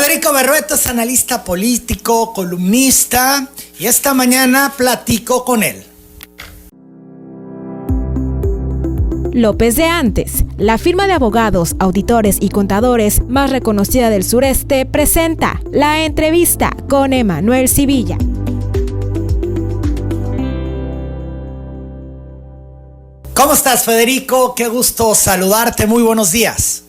Federico Berrueto es analista político, columnista, y esta mañana platico con él. López de Antes, la firma de abogados, auditores y contadores más reconocida del sureste, presenta la entrevista con Emanuel Sivilla. ¿Cómo estás, Federico? Qué gusto saludarte. Muy buenos días.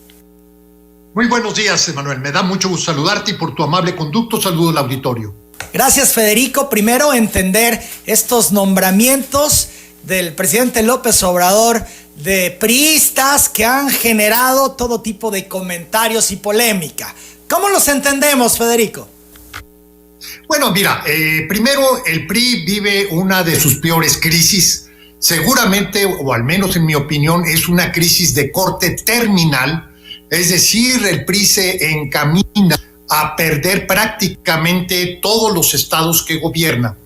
Muy buenos días, Emanuel. Me da mucho gusto saludarte y por tu amable conducto saludo al auditorio. Gracias, Federico. Primero, entender estos nombramientos del presidente López Obrador de priistas que han generado todo tipo de comentarios y polémica. ¿Cómo los entendemos, Federico? Bueno, mira, primero el PRI vive una de sus peores crisis. Seguramente, o al menos en mi opinión, es una crisis de corte terminal. Es decir, el PRI se encamina a perder prácticamente todos los estados que gobierna.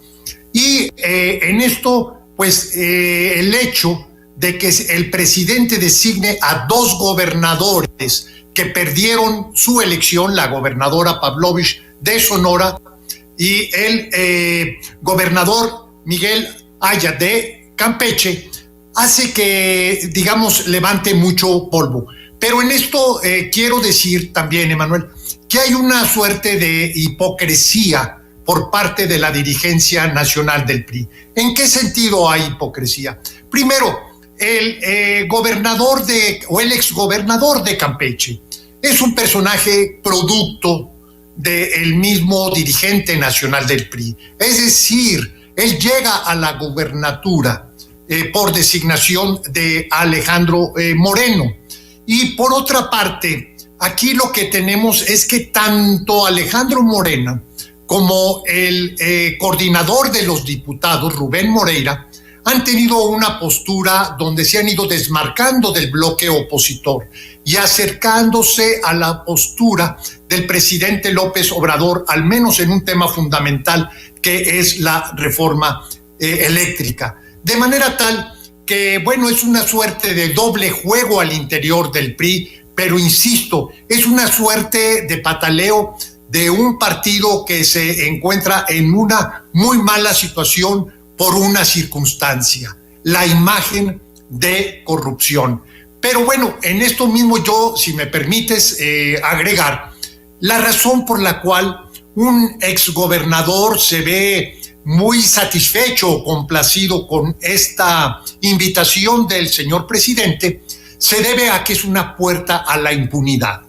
Y en esto, pues el hecho de que el presidente designe a dos gobernadores que perdieron su elección, la gobernadora Pavlovich de Sonora y el gobernador Miguel Aya de Campeche, hace que, digamos, levante mucho polvo. Pero en esto quiero decir también, Emanuel, que hay una suerte de hipocresía por parte de la dirigencia nacional del PRI. ¿En qué sentido hay hipocresía? Primero, el gobernador o el exgobernador de Campeche es un personaje producto del mismo dirigente nacional del PRI. Es decir, él llega a la gubernatura por designación de Alejandro Moreno. Y por otra parte, aquí lo que tenemos es que tanto Alejandro Moreno como el coordinador de los diputados, Rubén Moreira, han tenido una postura donde se han ido desmarcando del bloque opositor y acercándose a la postura del presidente López Obrador, al menos en un tema fundamental que es la reforma eléctrica. De manera tal que, bueno, es una suerte de doble juego al interior del PRI, pero insisto, es una suerte de pataleo de un partido que se encuentra en una muy mala situación por una circunstancia, la imagen de corrupción. Pero bueno, en esto mismo yo, si me permites agregar, la razón por la cual un exgobernador se ve muy satisfecho o complacido con esta invitación del señor presidente se debe a que es una puerta a la impunidad.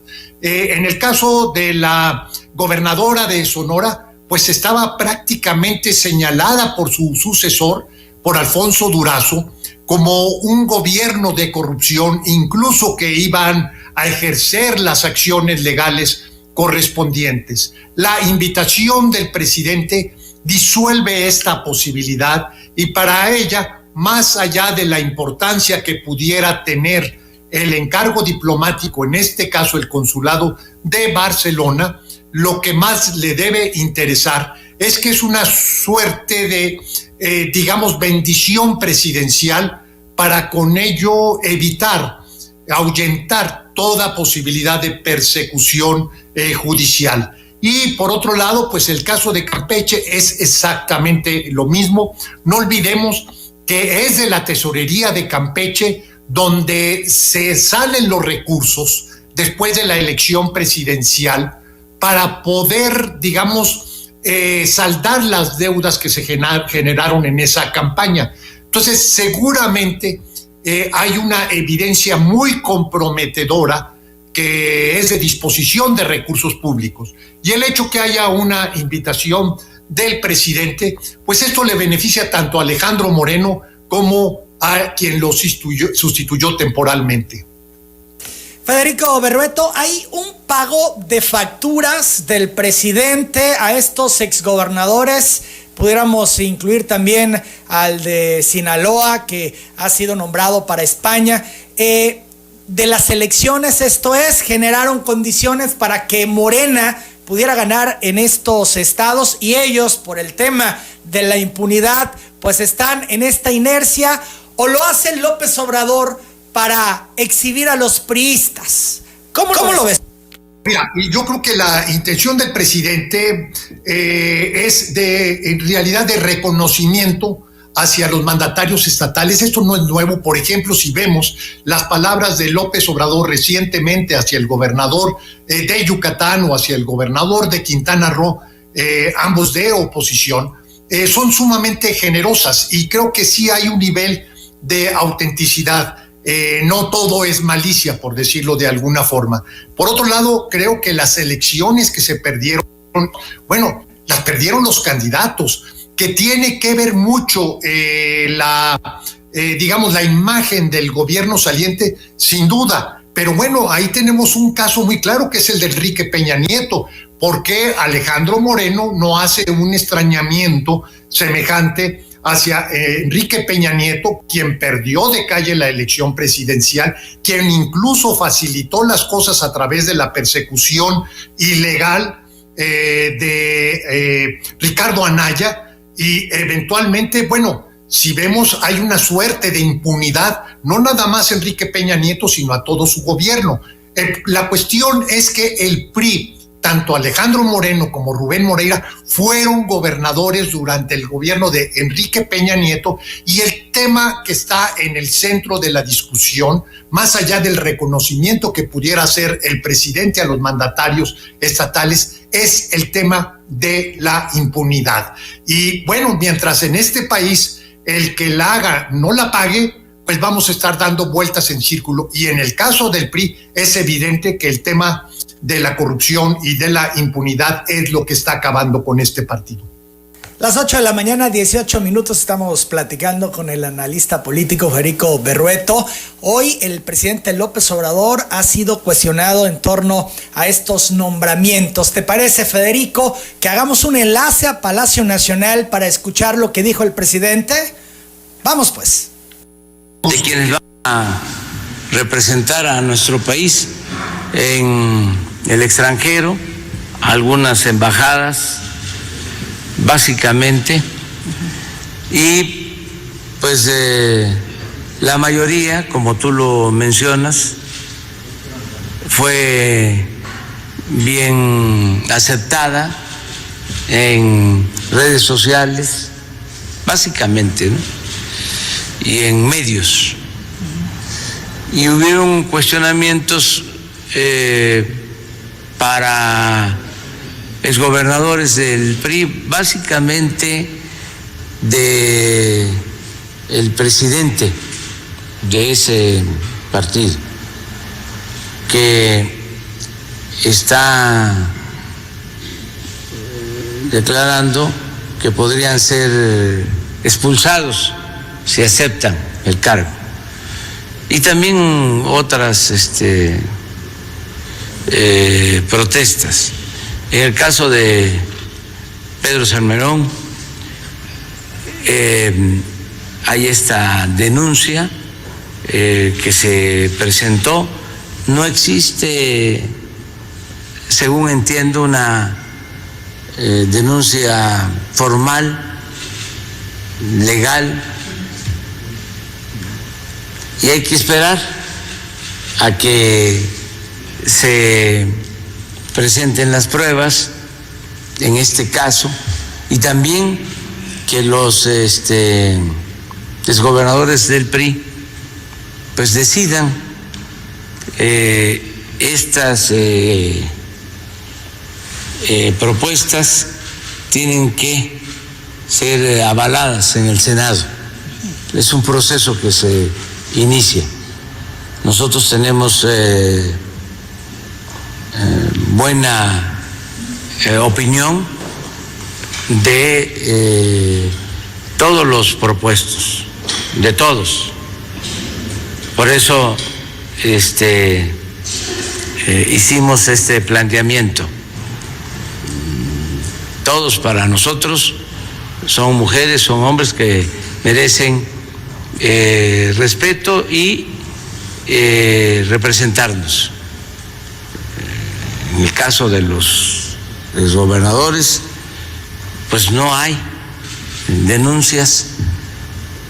En el caso de la gobernadora de Sonora, pues estaba prácticamente señalada por su sucesor, por Alfonso Durazo, como un gobierno de corrupción, incluso que iban a ejercer las acciones legales correspondientes. La invitación del presidente disuelve esta posibilidad y para ella, más allá de la importancia que pudiera tener el encargo diplomático, en este caso el consulado de Barcelona, lo que más le debe interesar es que es una suerte de, digamos, bendición presidencial para con ello evitar, ahuyentar toda posibilidad de persecución judicial. Y por otro lado, pues el caso de Campeche es exactamente lo mismo. No olvidemos que es de la tesorería de Campeche donde se salen los recursos después de la elección presidencial para poder, digamos, saldar las deudas que se generaron en esa campaña. Entonces, seguramente hay una evidencia muy comprometedora que es de disposición de recursos públicos. Y el hecho que haya una invitación del presidente, pues esto le beneficia tanto a Alejandro Moreno como a quien lo sustituyó temporalmente. Federico Berrueto, hay un pago de facturas del presidente a estos exgobernadores. Pudiéramos incluir también al de Sinaloa, que ha sido nombrado para España. De las elecciones, esto es, generaron condiciones para que Morena pudiera ganar en estos estados y ellos, por el tema de la impunidad, pues están en esta inercia, o lo hace López Obrador para exhibir a los priistas. ¿Cómo lo ves? Mira, y yo creo que la intención del presidente es en realidad de reconocimiento hacia los mandatarios estatales. Esto no es nuevo. Por ejemplo, si vemos las palabras de López Obrador recientemente hacia el gobernador de Yucatán o hacia el gobernador de Quintana Roo, ambos de oposición, son sumamente generosas y creo que sí hay un nivel de autenticidad. No todo es malicia, por decirlo de alguna forma. Por otro lado, creo que las elecciones que se perdieron, bueno, las perdieron los candidatos, que tiene que ver mucho digamos, la imagen del gobierno saliente, sin duda. Pero bueno, ahí tenemos un caso muy claro que es el de Enrique Peña Nieto. ¿Por qué Alejandro Moreno no hace un extrañamiento semejante hacia Enrique Peña Nieto, quien perdió de calle la elección presidencial, quien incluso facilitó las cosas a través de la persecución ilegal de Ricardo Anaya? Y eventualmente, bueno, si vemos, hay una suerte de impunidad, no nada más a Enrique Peña Nieto, sino a todo su gobierno. La cuestión es que el PRI, tanto Alejandro Moreno como Rubén Moreira, fueron gobernadores durante el gobierno de Enrique Peña Nieto, y el tema que está en el centro de la discusión, más allá del reconocimiento que pudiera hacer el presidente a los mandatarios estatales, es el tema de la impunidad. Y bueno, mientras en este país el que la haga no la pague, pues vamos a estar dando vueltas en círculo. Y en el caso del PRI es evidente que el tema de la corrupción y de la impunidad es lo que está acabando con este partido. Las 8 de la mañana, 18 minutos, estamos platicando con el analista político Federico Berrueto. Hoy el presidente López Obrador ha sido cuestionado en torno a estos nombramientos. ¿Te parece, Federico, que hagamos un enlace a Palacio Nacional para escuchar lo que dijo el presidente? Vamos pues. De quienes van a representar a nuestro país en el extranjero, algunas embajadas, básicamente, y pues la mayoría, como tú lo mencionas, fue bien aceptada en redes sociales, básicamente, ¿no? Y en medios. Y hubieron cuestionamientos para exgobernadores del PRI, básicamente de el presidente de ese partido, que está declarando que podrían ser expulsados si aceptan el cargo. Y también otras protestas. En el caso de Pedro Salmerón, hay esta denuncia que se presentó. No existe, según entiendo, una denuncia formal, legal, y hay que esperar a que se presenten las pruebas en este caso, y también que los exgobernadores del PRI pues decidan. Estas propuestas tienen que ser avaladas en el Senado. Es un proceso que se inicia. Nosotros tenemos buena opinión de todos los propuestos, de todos. Por eso hicimos este planteamiento. Todos para nosotros son mujeres, son hombres que merecen respeto y representarnos. En el caso de los gobernadores, pues no hay denuncias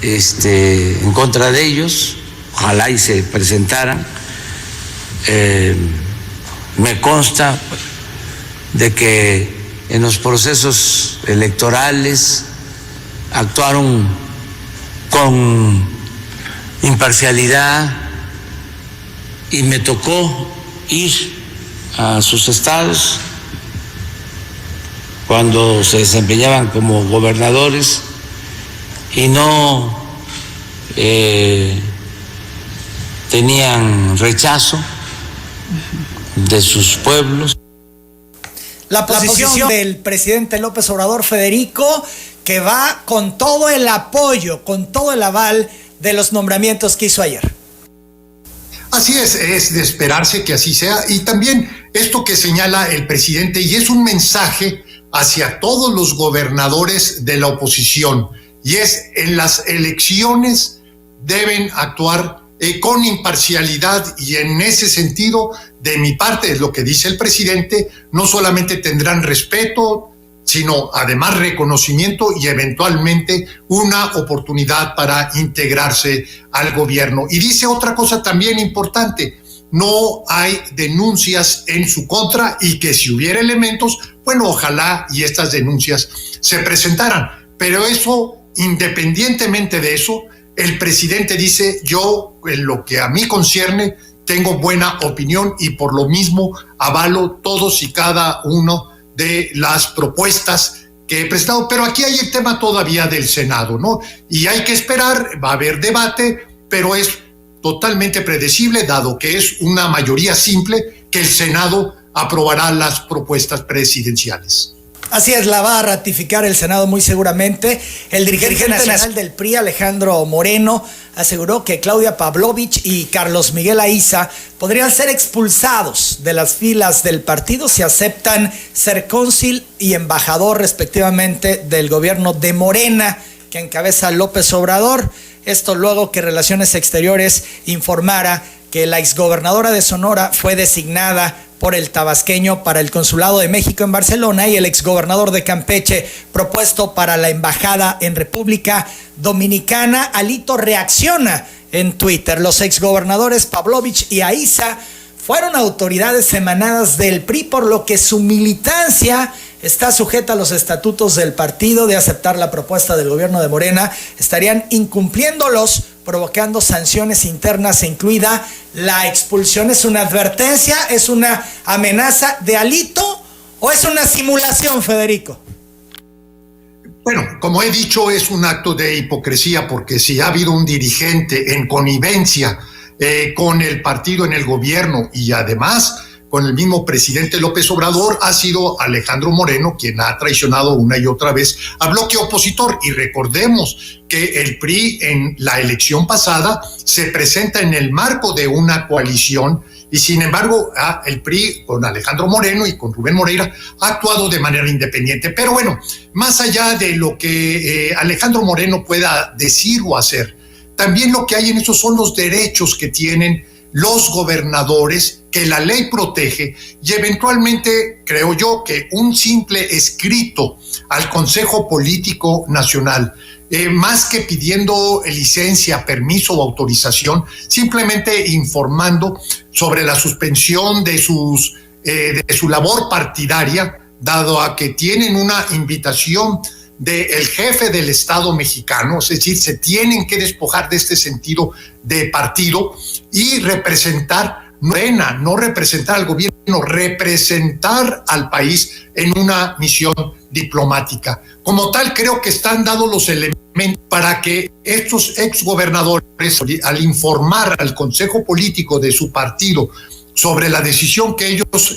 en contra de ellos. Ojalá y se presentaran. me consta de que en los procesos electorales actuaron con imparcialidad y me tocó ir a sus estados cuando se desempeñaban como gobernadores y no tenían rechazo de sus pueblos. La posición del presidente López Obrador, Federico, que va con todo el apoyo, con todo el aval de los nombramientos que hizo ayer. Así es de esperarse que así sea. Y también esto que señala el presidente, y es un mensaje hacia todos los gobernadores de la oposición, y es: en las elecciones deben actuar con imparcialidad, y en ese sentido, de mi parte, es lo que dice el presidente, no solamente tendrán respeto, sino además reconocimiento y eventualmente una oportunidad para integrarse al gobierno. Y dice otra cosa también importante: no hay denuncias en su contra, y que si hubiera elementos, bueno, ojalá y estas denuncias se presentaran. Pero eso, independientemente de eso, el presidente dice: yo, en lo que a mí concierne, tengo buena opinión, y por lo mismo avalo todos y cada uno de las propuestas que he presentado. Pero aquí hay el tema todavía del Senado, ¿no? Y hay que esperar, va a haber debate, pero es totalmente predecible, dado que es una mayoría simple, que el Senado aprobará las propuestas presidenciales. Así es, la va a ratificar el Senado muy seguramente. El dirigente nacional del PRI, Alejandro Moreno, aseguró que Claudia Pavlovich y Carlos Miguel Aiza podrían ser expulsados de las filas del partido si aceptan ser cónsul y embajador respectivamente del gobierno de Morena, que encabeza López Obrador. Esto luego que Relaciones Exteriores informara que la exgobernadora de Sonora fue designada por el tabasqueño para el Consulado de México en Barcelona, y el exgobernador de Campeche propuesto para la embajada en República Dominicana. Alito reacciona en Twitter: los exgobernadores Pavlovich y Aiza fueron autoridades emanadas del PRI, por lo que su militancia está sujeta a los estatutos del partido. De aceptar la propuesta del gobierno de Morena, estarían incumpliéndolos, provocando sanciones internas, incluida la expulsión. ¿Es una advertencia? ¿Es una amenaza de Alito? ¿O es una simulación, Federico? Bueno, como he dicho, es un acto de hipocresía, porque si ha habido un dirigente en connivencia con el partido en el gobierno, y además con el mismo presidente López Obrador, ha sido Alejandro Moreno quien ha traicionado una y otra vez al bloque opositor. Y recordemos que el PRI en la elección pasada se presenta en el marco de una coalición, y sin embargo el PRI con Alejandro Moreno y con Rubén Moreira ha actuado de manera independiente. Pero bueno, más allá de lo que Alejandro Moreno pueda decir o hacer, también lo que hay en eso son los derechos que tienen los gobernadores, que la ley protege, y eventualmente creo yo que un simple escrito al Consejo Político Nacional, más que pidiendo licencia, permiso o autorización, simplemente informando sobre la suspensión de su labor partidaria, dado a que tienen una invitación del jefe del Estado mexicano, es decir, se tienen que despojar de este sentido de partido y representar Morena, no representar al gobierno, representar al país en una misión diplomática. Como tal, creo que están dados los elementos para que estos exgobernadores, al informar al Consejo Político de su partido sobre la decisión que ellos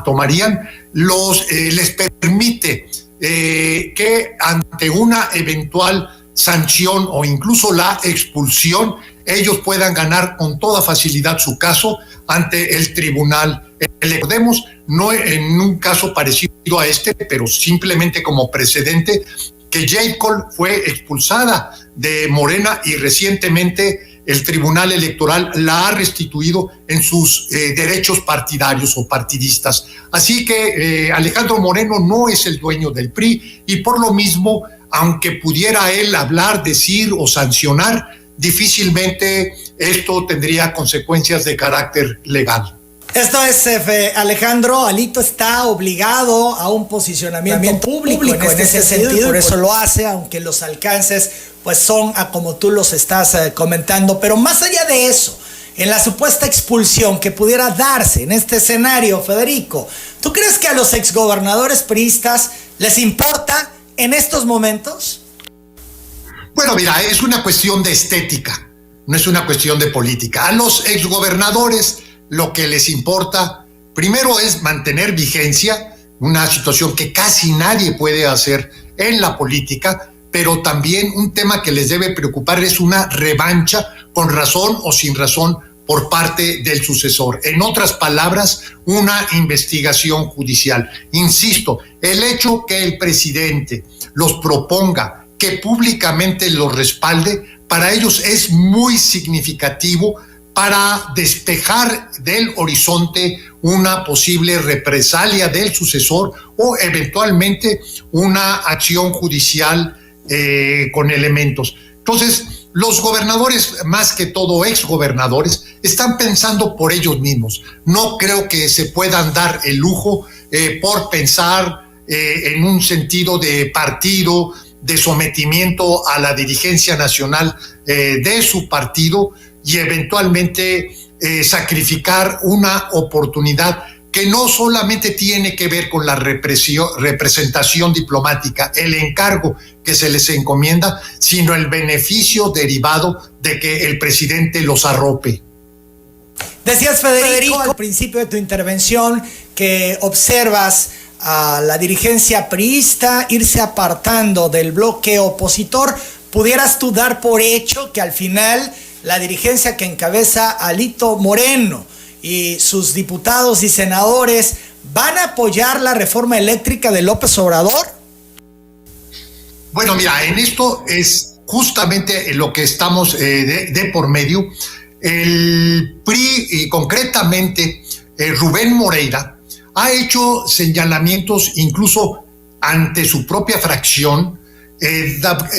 tomarían, les permite que ante una eventual sanción o incluso la expulsión, ellos puedan ganar con toda facilidad su caso ante el tribunal. Recordemos, no en un caso parecido a este, pero simplemente como precedente, que Jade Cole fue expulsada de Morena y recientemente el Tribunal Electoral la ha restituido en sus derechos partidarios o partidistas. Así que Alejandro Moreno no es el dueño del PRI, y por lo mismo, aunque pudiera él hablar, decir o sancionar, difícilmente esto tendría consecuencias de carácter legal. Esto es, Alejandro, Alito está obligado a un posicionamiento público en este sentido, por eso lo hace, aunque los alcances pues son como tú los estás comentando. Pero más allá de eso, en la supuesta expulsión que pudiera darse en este escenario, Federico, ¿tú crees que a los exgobernadores priistas les importa en estos momentos? Bueno, mira, es una cuestión de estética, no es una cuestión de política. A los exgobernadores lo que les importa, primero, es mantener vigencia, una situación que casi nadie puede hacer en la política, pero también un tema que les debe preocupar es una revancha, con razón o sin razón, por parte del sucesor. En otras palabras, una investigación judicial. Insisto, el hecho que el presidente los proponga, que públicamente los respalde, para ellos es muy significativo para despejar del horizonte una posible represalia del sucesor o eventualmente una acción judicial con elementos. Entonces, los gobernadores, más que todo exgobernadores, están pensando por ellos mismos. No creo que se puedan dar el lujo por pensar en un sentido de partido, de sometimiento a la dirigencia nacional de su partido, y eventualmente sacrificar una oportunidad que no solamente tiene que ver con la representación diplomática, el encargo que se les encomienda, sino el beneficio derivado de que el presidente los arrope. Decías, Federico, al principio de tu intervención, que observas a la dirigencia priista irse apartando del bloque opositor. ¿Pudieras tú dar por hecho que al final la dirigencia que encabeza Alito Moreno y sus diputados y senadores van a apoyar la reforma eléctrica de López Obrador? Bueno, mira, en esto es justamente lo que estamos de por medio. El PRI y concretamente Rubén Moreira ha hecho señalamientos incluso ante su propia fracción,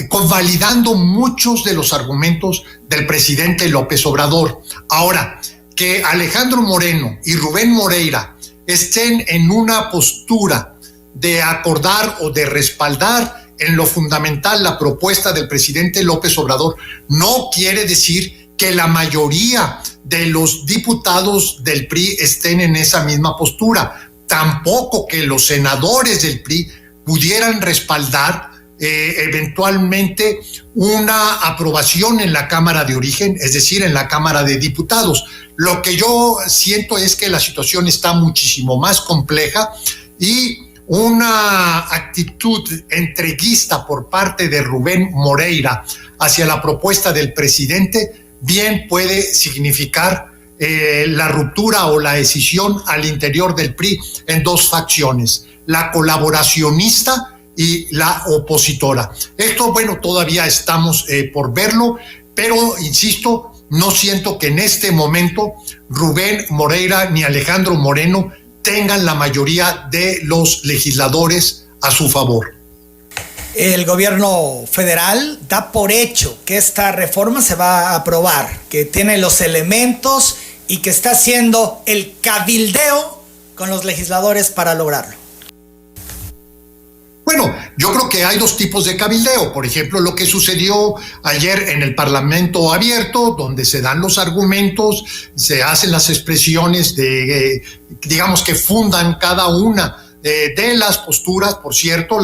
convalidando muchos de los argumentos del presidente López Obrador. Ahora, que Alejandro Moreno y Rubén Moreira estén en una postura de acordar o de respaldar en lo fundamental la propuesta del presidente López Obrador, no quiere decir que la mayoría de los diputados del PRI estén en esa misma postura. Tampoco que los senadores del PRI pudieran respaldar eventualmente una aprobación en la Cámara de Origen, es decir, en la Cámara de Diputados. Lo que yo siento es que la situación está muchísimo más compleja y una actitud entreguista por parte de Rubén Moreira hacia la propuesta del presidente bien puede significar la ruptura o la escisión al interior del PRI en dos facciones, la colaboracionista y la opositora. Esto, bueno, todavía estamos por verlo, pero insisto, no siento que en este momento Rubén Moreira ni Alejandro Moreno tengan la mayoría de los legisladores a su favor. El gobierno federal da por hecho que esta reforma se va a aprobar, que tiene los elementos y que está haciendo el cabildeo con los legisladores para lograrlo. Bueno, yo creo que hay dos tipos de cabildeo. Por ejemplo, lo que sucedió ayer en el Parlamento Abierto, donde se dan los argumentos, se hacen las expresiones de, digamos, que fundan cada una de las posturas. Por cierto,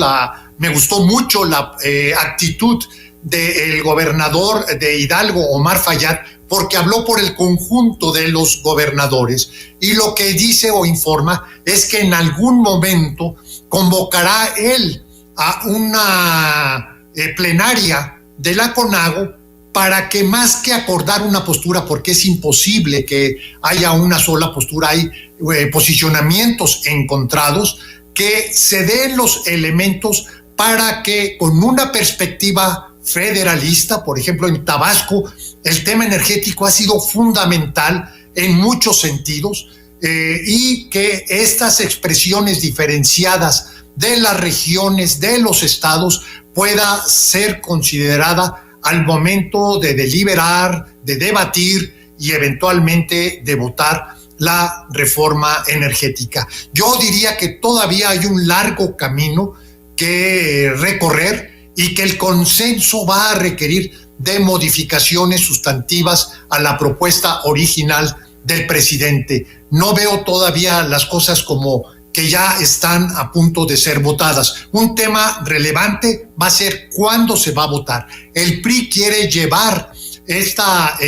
me gustó mucho la actitud del gobernador de Hidalgo, Omar Fayad, porque habló por el conjunto de los gobernadores, y lo que dice o informa es que en algún momento convocará él a una plenaria de la CONAGO para que, más que acordar una postura, porque es imposible que haya una sola postura, hay posicionamientos encontrados, que se den los elementos para que, con una perspectiva federalista, por ejemplo en Tabasco, el tema energético ha sido fundamental en muchos sentidos, y que estas expresiones diferenciadas de las regiones, de los estados, pueda ser considerada al momento de deliberar, de debatir y eventualmente de votar la reforma energética. Yo diría que todavía hay un largo camino que recorrer y que el consenso va a requerir de modificaciones sustantivas a la propuesta original del presidente. No veo todavía las cosas como que ya están a punto de ser votadas. Un tema relevante va a ser cuándo se va a votar. El PRI quiere llevar esta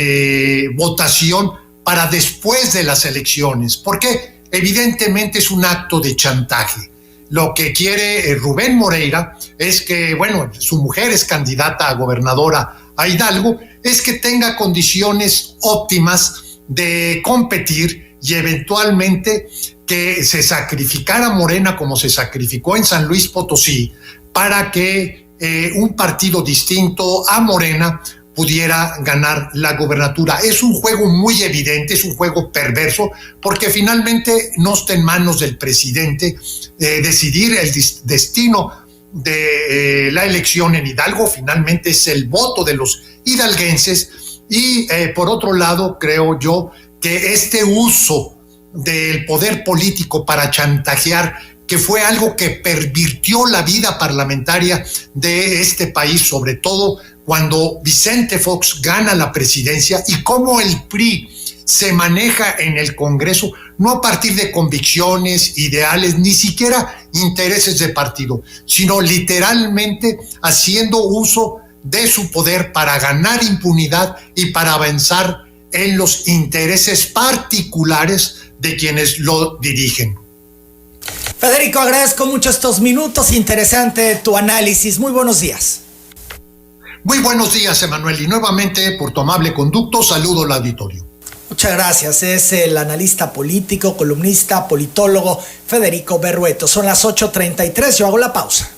votación para después de las elecciones, porque evidentemente es un acto de chantaje. Lo que quiere Rubén Moreira es que, bueno, su mujer es candidata a gobernadora a Hidalgo, es que tenga condiciones óptimas de competir y eventualmente que se sacrificara Morena como se sacrificó en San Luis Potosí para que un partido distinto a Morena pudiera ganar la gobernatura. Es un juego muy evidente, es un juego perverso, porque finalmente no está en manos del presidente decidir el destino de la elección en Hidalgo. Finalmente es el voto de los hidalguenses y por otro lado creo yo que este uso del poder político para chantajear, que fue algo que pervirtió la vida parlamentaria de este país, sobre todo cuando Vicente Fox gana la presidencia, y cómo el PRI se maneja en el Congreso, no a partir de convicciones, ideales, ni siquiera intereses de partido, sino literalmente haciendo uso de su poder para ganar impunidad y para avanzar en los intereses particulares de quienes lo dirigen. Federico, agradezco mucho estos minutos, interesante tu análisis. Muy buenos días. Muy buenos días, Emanuel, y nuevamente por tu amable conducto saludo al auditorio. Muchas gracias. Es el analista político, columnista, politólogo Federico Berrueto. Son las 8:33, yo hago la pausa.